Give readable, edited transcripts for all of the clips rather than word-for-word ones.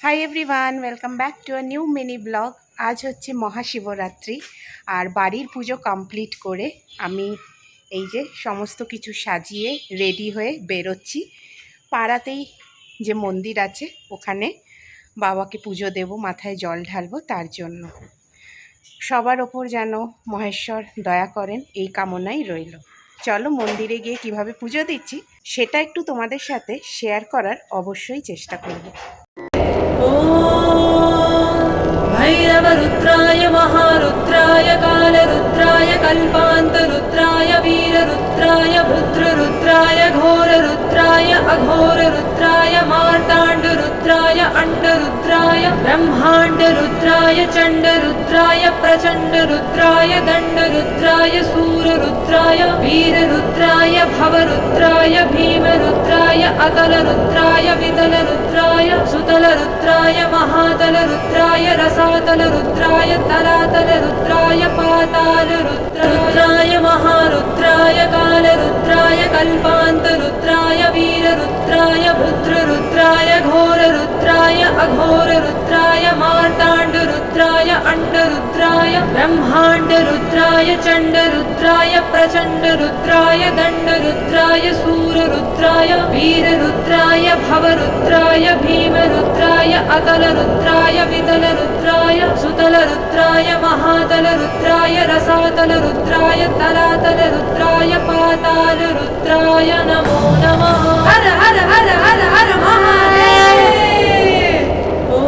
Hi everyone, welcome back to a new mini blog. আজ হচ্ছে মহাশিবরাত্রি আর বাড়ির পুজো কমপ্লিট করে আমি এই যে সমস্ত কিছু সাজিয়ে রেডি হয়ে বেরোচ্ছি। পাড়াতেই যে মন্দির আছে ওখানে বাবাকে পুজো দেব, মাথায় জল ঢালবো, তার জন্য সবার ওপর যেন মহেশ্বর দয়া করেন এই কামনাই রইল। চলো মন্দিরে গিয়ে কিভাবে পুজো দিচ্ছি সেটা একটু তোমাদের সাথে শেয়ার করার অবশ্যই চেষ্টা করব। भैरवरुद्राय महारुद्राय कालरुद्राय कल्पान्तरुद्राय वीररुद्राय भद्ररुद्राय घोररुद्राय अघोररुद्राय मार्ताण्डरुद्राय अण्डरुद्राय ब्रह्माण्डरुद्राय चण्डरुद्राय प्रचण्डरुद्राय दण्डरुद्राय सूररुद्राय वीररुद्राय भवरुद्राय भीमरुद्राय अतलरुद्राय वितलरुद्राय सुतलरुद्राय महातलरुद्राय रसातलरुद्राय तलातलरुद्राय पातालरुद्राय महारुद्राय कालरुद्राय कल्पान्तरुद्राय वीररुद्राय भद्ररुद्राय घोररुद्राय अघोररुद्राय मार्ताण्डरुद्राय अण्डरुद्राय ब्रह्माण्डरुद्राय चण्डरुद्राय प्रचण्डरुद्राय दण्डरुद्राय सूररुद्राय वीररुद्राय भवरुद्राय भीमरुद्राय अतलरुद्राय वितलरुद्राय सुतलरुद्राय महातलरुद्राय रसातलरुद्राय तलातलरुद्राय पातालरुद्राय नमो नमः। हर हर हर हर हर महादेव। ॐ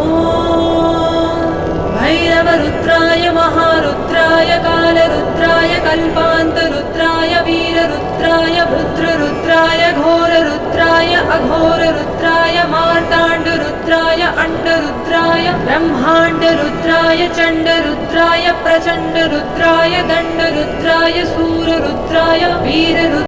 भैरवरुद्राय महारुद्राय कालरुद्राय कल्पान्तरुद्राय वीररुद्राय भद्ररुद्राय घोररुद्राय अघोररुद्राय मार्ताण्डरुद्राय अण्डरुद्राय ब्रह्माण्डरुद्राय चण्डरुद्राय प्रचण्डरुद्राय दण्डरुद्राय सूररुद्राय वीररुद्राय